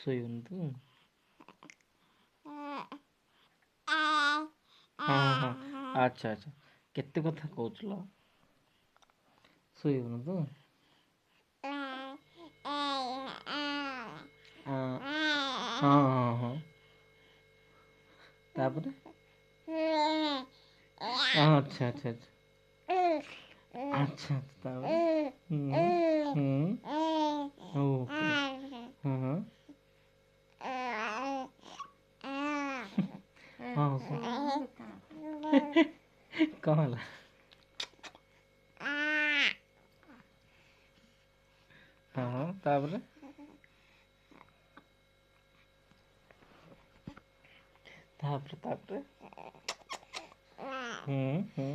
ଶୋଇବୁନି ତୁ? ହଁ ହଁ ଆଚ୍ଛା ଆଚ୍ଛା କେତେ କଥା କହୁଛୁ ଲୋ ଶୋଇବୁନି ତୁ? ହଁ ହଁ ହଁ ତାପରେ ଆଚ୍ଛା ଆଚ୍ଛା ଆଚ୍ଛା ଆଚ୍ଛା ତାପରେ ଓକେ ହଁ ହଁ ହଁ କ'ଣ ହେଲା? ହଁ ତାପରେ ତାପରେ ହୁଁ ହୁଁ